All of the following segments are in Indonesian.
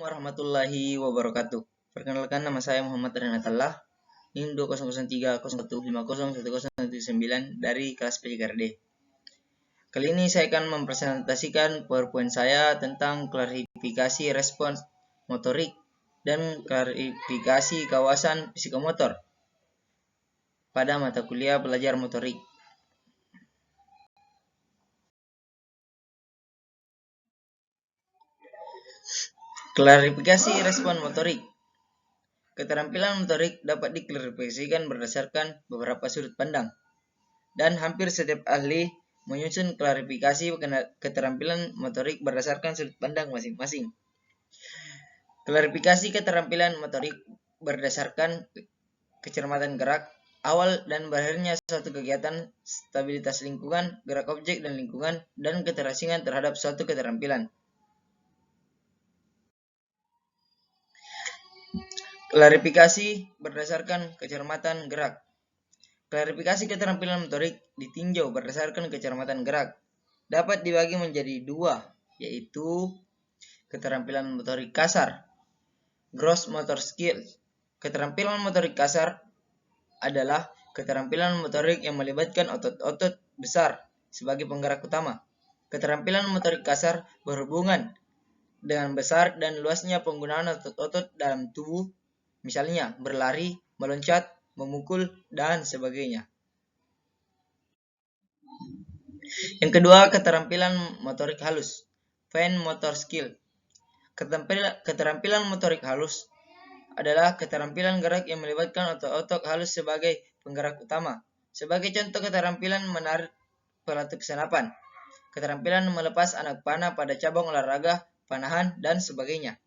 Warahmatullahi wabarakatuh. Perkenalkan, nama saya Muhammad Renatullah, NIM 200301501019 dari kelas PJKRD. Kali ini saya akan mempresentasikan PowerPoint saya tentang klarifikasi respons motorik dan klarifikasi kawasan psikomotor pada mata kuliah belajar motorik. Klarifikasi respon motorik. Keterampilan motorik dapat diklarifikasikan berdasarkan beberapa sudut pandang, dan hampir setiap ahli menyusun klarifikasi keterampilan motorik berdasarkan sudut pandang masing-masing. Klarifikasi keterampilan motorik berdasarkan kecermatan gerak, awal dan berakhirnya suatu kegiatan, stabilitas lingkungan, gerak objek dan lingkungan, dan keterasingan terhadap suatu keterampilan. Klarifikasi berdasarkan kecermatan gerak. Klarifikasi keterampilan motorik ditinjau berdasarkan kecermatan gerak. Dapat dibagi menjadi dua, yaitu keterampilan motorik kasar, gross motor skills. Keterampilan motorik kasar adalah keterampilan motorik yang melibatkan otot-otot besar sebagai penggerak utama. Keterampilan motorik kasar berhubungan dengan besar dan luasnya penggunaan otot-otot dalam tubuh, misalnya berlari, meloncat, memukul, dan sebagainya. Yang kedua, keterampilan motorik halus, fine motor skill. Keterampilan motorik halus adalah keterampilan gerak yang melibatkan otot-otot halus sebagai penggerak utama. Sebagai contoh keterampilan menarik pelatuk senapan, keterampilan melepas anak panah pada cabang olahraga, panahan, dan sebagainya.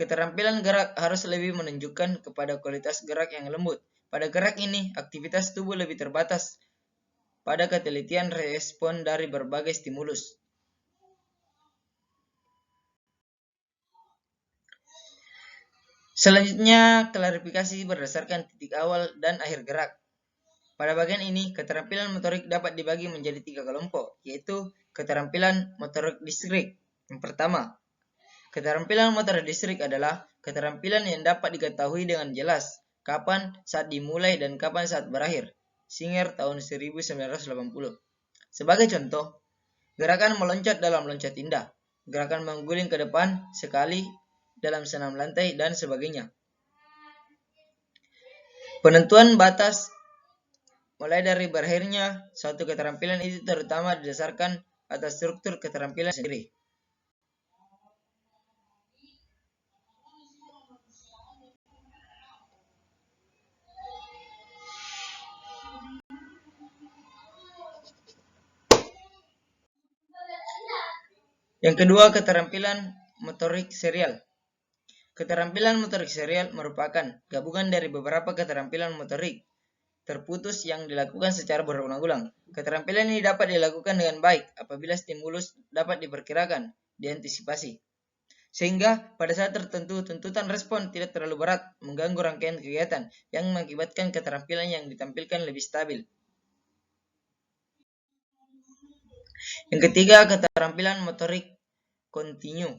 Keterampilan gerak harus lebih menunjukkan kepada kualitas gerak yang lembut. Pada gerak ini, aktivitas tubuh lebih terbatas pada ketelitian respon dari berbagai stimulus. Selanjutnya, klarifikasi berdasarkan titik awal dan akhir gerak. Pada bagian ini, keterampilan motorik dapat dibagi menjadi 3 kelompok, yaitu keterampilan motorik distrik. Yang pertama, keterampilan motorik distrik adalah keterampilan yang dapat diketahui dengan jelas kapan saat dimulai dan kapan saat berakhir. Singer tahun 1980. Sebagai contoh, gerakan meloncat dalam loncat indah, gerakan mengguling ke depan sekali dalam senam lantai, dan sebagainya. Penentuan batas mulai dari berakhirnya suatu keterampilan itu terutama didasarkan atas struktur keterampilan sendiri. Yang kedua, keterampilan motorik serial. Keterampilan motorik serial merupakan gabungan dari beberapa keterampilan motorik terputus yang dilakukan secara berulang-ulang. Keterampilan ini dapat dilakukan dengan baik apabila stimulus dapat diperkirakan, diantisipasi. Sehingga pada saat tertentu tuntutan respon tidak terlalu berat mengganggu rangkaian kegiatan yang mengakibatkan keterampilan yang ditampilkan lebih stabil. Yang ketiga, keterampilan motorik kontinu.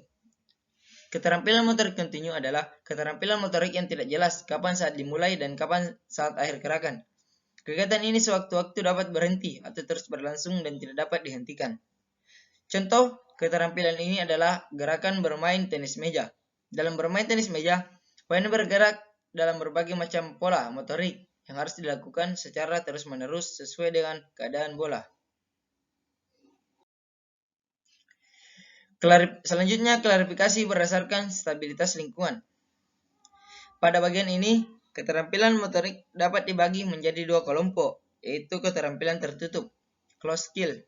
Keterampilan motorik kontinu adalah keterampilan motorik yang tidak jelas kapan saat dimulai dan kapan saat akhir gerakan. Kegiatan ini sewaktu-waktu dapat berhenti atau terus berlangsung dan tidak dapat dihentikan. Contoh keterampilan ini adalah gerakan bermain tenis meja. Dalam bermain tenis meja, pemain bergerak dalam berbagai macam pola motorik yang harus dilakukan secara terus-menerus sesuai dengan keadaan bola. Selanjutnya, klarifikasi berdasarkan stabilitas lingkungan. Pada bagian ini, keterampilan motorik dapat dibagi menjadi 2 kelompok, yaitu keterampilan tertutup, closed skill.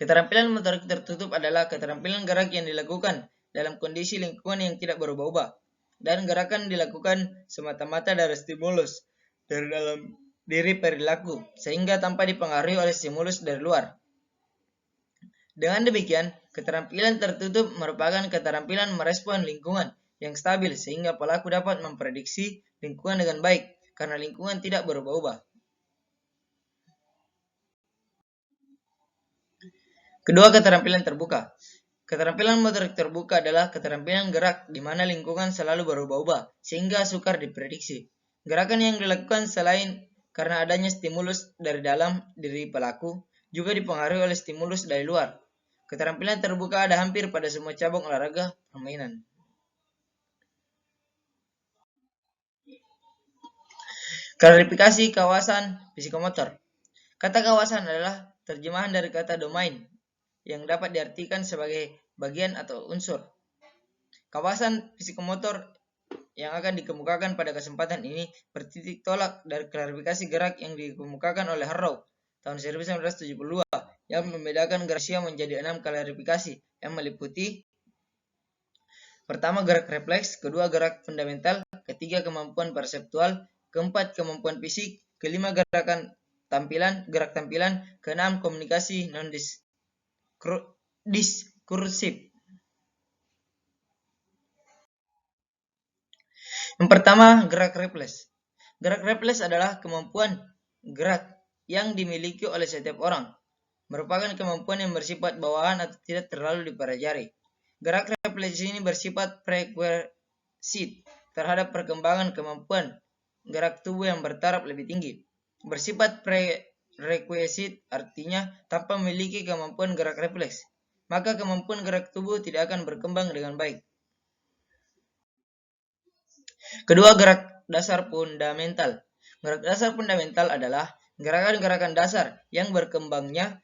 Keterampilan motorik tertutup adalah keterampilan gerak yang dilakukan dalam kondisi lingkungan yang tidak berubah-ubah, dan gerakan dilakukan semata-mata dari stimulus dari dalam diri perilaku, sehingga tanpa dipengaruhi oleh stimulus dari luar. Dengan demikian, keterampilan tertutup merupakan keterampilan merespon lingkungan yang stabil sehingga pelaku dapat memprediksi lingkungan dengan baik karena lingkungan tidak berubah-ubah. Kedua, keterampilan terbuka. Keterampilan motorik terbuka adalah keterampilan gerak di mana lingkungan selalu berubah-ubah, sehingga sukar diprediksi. Gerakan yang dilakukan selain karena adanya stimulus dari dalam diri pelaku, juga dipengaruhi oleh stimulus dari luar. Keterampilan terbuka ada hampir pada semua cabang olahraga permainan. Klarifikasi kawasan psikomotor. Kata kawasan adalah terjemahan dari kata domain yang dapat diartikan sebagai bagian atau unsur. Kawasan psikomotor yang akan dikemukakan pada kesempatan ini bertitik tolak dari klarifikasi gerak yang dikemukakan oleh Harrow tahun 1972 yang membedakan gerak manusia menjadi 6 klarifikasi yang meliputi: pertama, gerak refleks; kedua, gerak fundamental; ketiga, kemampuan perseptual; keempat, kemampuan fisik; kelima, gerak tampilan; keenam, komunikasi non-diskursif. Yang pertama, gerak refleks. Gerak refleks adalah kemampuan gerak yang dimiliki oleh setiap orang. Merupakan kemampuan yang bersifat bawaan atau tidak terlalu dipelajari. Gerak refleks ini bersifat prekursif terhadap perkembangan kemampuan gerak tubuh yang bertaraf lebih tinggi. Bersifat prekursif artinya tanpa memiliki kemampuan gerak refleks, maka kemampuan gerak tubuh tidak akan berkembang dengan baik. Kedua, gerak dasar fundamental. Gerak dasar fundamental adalah gerakan-gerakan dasar yang berkembangnya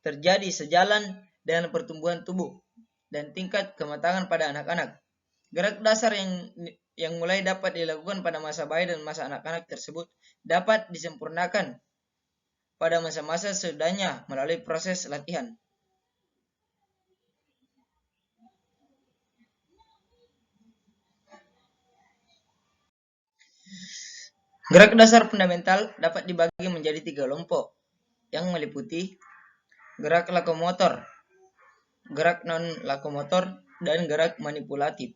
terjadi sejalan dengan pertumbuhan tubuh dan tingkat kematangan pada anak-anak. Gerak dasar yang mulai dapat dilakukan pada masa bayi dan masa anak-anak tersebut dapat disempurnakan pada masa-masa sesudahnya melalui proses latihan. Gerak dasar fundamental dapat dibagi menjadi 3 kelompok yang meliputi gerak lokomotor, gerak non-lokomotor, dan gerak manipulatif.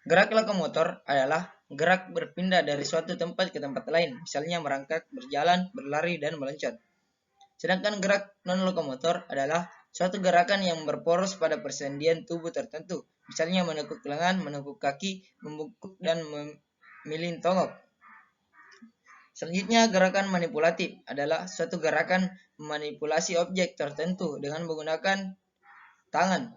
Gerak lokomotor adalah gerak berpindah dari suatu tempat ke tempat lain, misalnya merangkak, berjalan, berlari, dan meloncat. Sedangkan gerak non-lokomotor adalah suatu gerakan yang berporos pada persendian tubuh tertentu, misalnya menekuk lengan, menekuk kaki, membungkuk, dan memilih tongok. Selanjutnya, gerakan manipulatif adalah suatu gerakan memanipulasi objek tertentu dengan menggunakan tangan,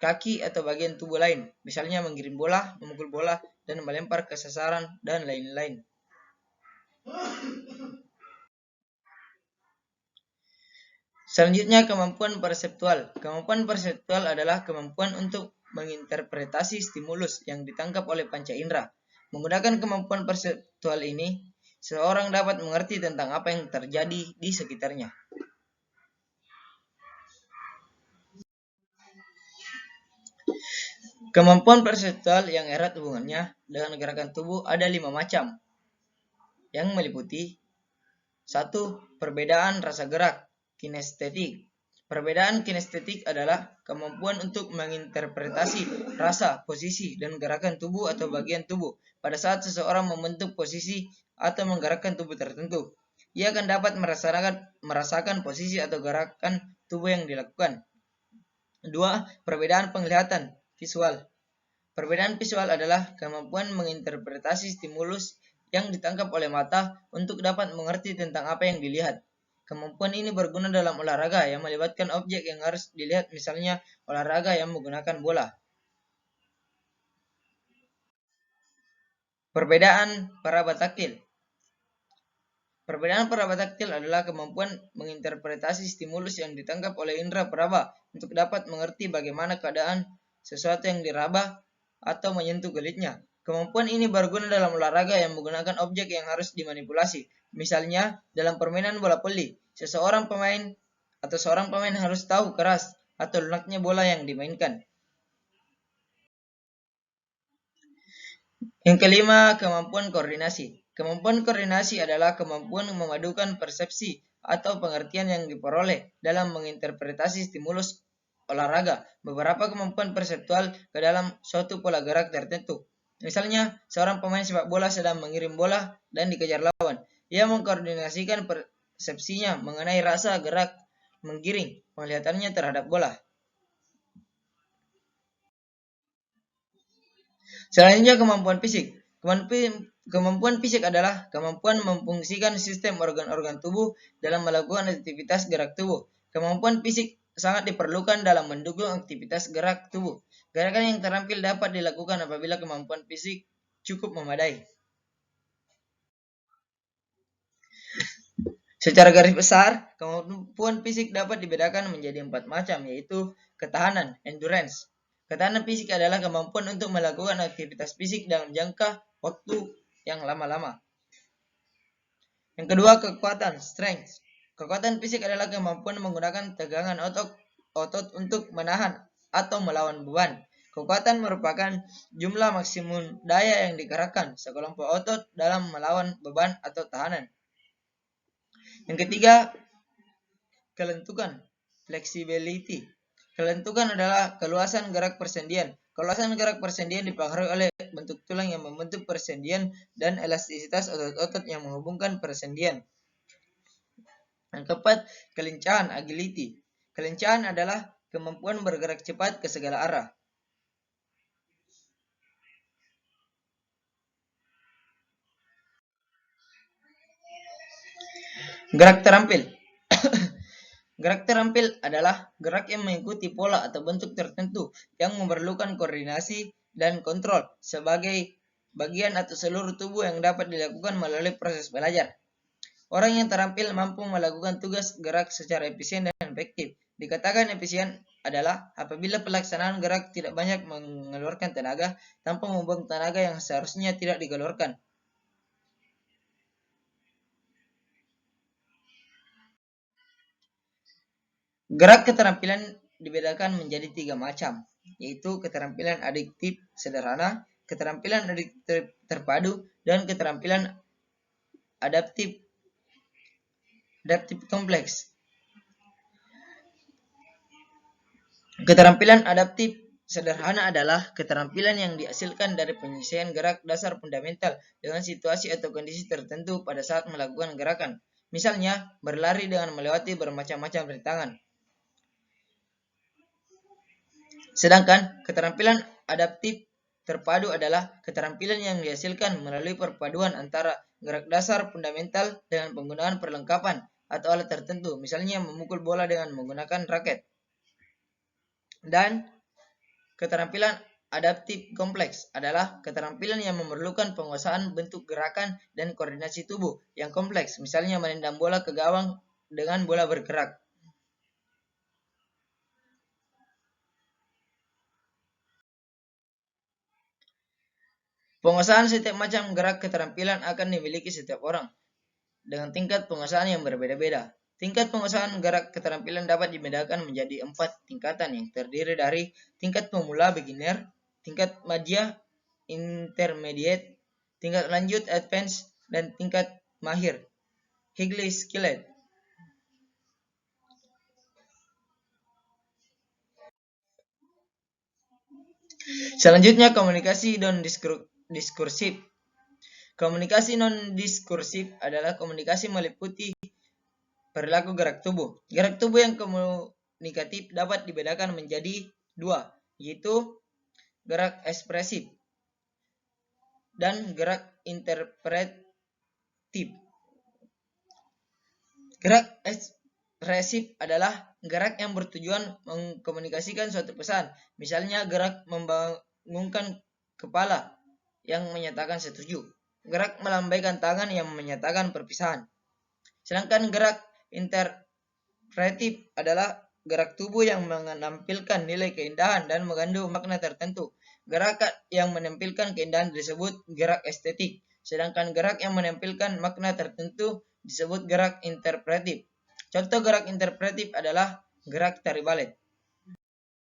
kaki, atau bagian tubuh lain, misalnya mengirim bola, memukul bola, dan melempar ke sasaran, dan lain-lain. Selanjutnya, kemampuan perseptual. Kemampuan perseptual adalah kemampuan untuk menginterpretasi stimulus yang ditangkap oleh panca indera. Menggunakan kemampuan perseptual ini, seorang dapat mengerti tentang apa yang terjadi di sekitarnya. Kemampuan perseptual yang erat hubungannya dengan gerakan tubuh ada 5 macam, yang meliputi: 1. Perbedaan rasa gerak, kinestetik. Perbedaan kinestetik adalah kemampuan untuk menginterpretasi rasa, posisi, dan gerakan tubuh atau bagian tubuh pada saat seseorang membentuk posisi atau menggerakkan tubuh tertentu. Ia akan dapat merasakan posisi atau gerakan tubuh yang dilakukan. 2. Perbedaan penglihatan, visual. Perbedaan visual adalah kemampuan menginterpretasi stimulus yang ditangkap oleh mata untuk dapat mengerti tentang apa yang dilihat. Kemampuan ini berguna dalam olahraga yang melibatkan objek yang harus dilihat, misalnya olahraga yang menggunakan bola. Perbedaan peraba taktil. Perbedaan peraba taktil adalah kemampuan menginterpretasi stimulus yang ditangkap oleh indera peraba untuk dapat mengerti bagaimana keadaan sesuatu yang diraba atau menyentuh kulitnya. Kemampuan ini berguna dalam olahraga yang menggunakan objek yang harus dimanipulasi. Misalnya, dalam permainan bola voli, seorang pemain harus tahu keras atau lunaknya bola yang dimainkan. Yang kelima, kemampuan koordinasi. Kemampuan koordinasi adalah kemampuan memadukan persepsi atau pengertian yang diperoleh dalam menginterpretasi stimulus olahraga, beberapa kemampuan perseptual ke dalam suatu pola gerak tertentu. Misalnya, seorang pemain sepak bola sedang mengirim bola dan dikejar lawan. Ia mengkoordinasikan persepsinya mengenai rasa, gerak, menggiring, penglihatannya terhadap bola. Selanjutnya kemampuan fisik. Kemampuan fisik adalah kemampuan memfungsikan sistem organ-organ tubuh dalam melakukan aktivitas gerak tubuh. Kemampuan fisik sangat diperlukan dalam mendukung aktivitas gerak tubuh. Gerakan yang terampil dapat dilakukan apabila kemampuan fisik cukup memadai. Secara garis besar, kemampuan fisik dapat dibedakan menjadi 4 macam, yaitu ketahanan, endurance. Ketahanan fisik adalah kemampuan untuk melakukan aktivitas fisik dalam jangka waktu yang lama-lama. Yang kedua, kekuatan, strength. Kekuatan fisik adalah kemampuan menggunakan tegangan otot untuk menahan atau melawan beban. Kekuatan merupakan jumlah maksimum daya yang dikerahkan sekelompok otot dalam melawan beban atau tahanan. Yang ketiga, kelentukan, flexibility. Kelentukan adalah keluasan gerak persendian. Keluasan gerak persendian dipengaruhi oleh bentuk tulang yang membentuk persendian dan elastisitas otot-otot yang menghubungkan persendian. Yang keempat, kelincahan, agility. Kelincahan adalah kemampuan bergerak cepat ke segala arah. Gerak terampil. Gerak terampil adalah gerak yang mengikuti pola atau bentuk tertentu yang memerlukan koordinasi dan kontrol sebagai bagian atau seluruh tubuh yang dapat dilakukan melalui proses belajar. Orang yang terampil mampu melakukan tugas gerak secara efisien dan efektif. Dikatakan efisien adalah apabila pelaksanaan gerak tidak banyak mengeluarkan tenaga tanpa membuang tenaga yang seharusnya tidak dikeluarkan. Gerak keterampilan dibedakan menjadi 3 macam, yaitu keterampilan adiktif sederhana, keterampilan adiktif terpadu, dan keterampilan adaptif kompleks. Keterampilan adaptif sederhana adalah keterampilan yang dihasilkan dari penyesuaian gerak dasar fundamental dengan situasi atau kondisi tertentu pada saat melakukan gerakan. Misalnya, berlari dengan melewati bermacam-macam rintangan. Sedangkan keterampilan adaptif terpadu adalah keterampilan yang dihasilkan melalui perpaduan antara gerak dasar fundamental dengan penggunaan perlengkapan atau alat tertentu, misalnya memukul bola dengan menggunakan raket. Dan keterampilan adaptif kompleks adalah keterampilan yang memerlukan penguasaan bentuk gerakan dan koordinasi tubuh yang kompleks, misalnya menendang bola ke gawang dengan bola bergerak. Penguasaan setiap macam gerak keterampilan akan dimiliki setiap orang dengan tingkat penguasaan yang berbeda-beda. Tingkat penguasaan gerak keterampilan dapat dibedakan menjadi 4 tingkatan yang terdiri dari tingkat pemula beginner, tingkat madya intermediate, tingkat lanjut advance, dan tingkat mahir highly skilled. Selanjutnya komunikasi non-diskursif. Komunikasi non-diskursif adalah komunikasi meliputi perilaku gerak tubuh. Gerak tubuh yang komunikatif dapat dibedakan menjadi 2, yaitu gerak ekspresif dan gerak interpretif. Gerak ekspresif adalah gerak yang bertujuan mengkomunikasikan suatu pesan, misalnya gerak membangungkan kepala yang menyatakan setuju, gerak melambaikan tangan yang menyatakan perpisahan. Sedangkan gerak interpretif adalah gerak tubuh yang menampilkan nilai keindahan dan mengandung makna tertentu. Gerak yang menampilkan keindahan disebut gerak estetik, sedangkan gerak yang menampilkan makna tertentu disebut gerak interpretif. Contoh gerak interpretif adalah gerak tari balet.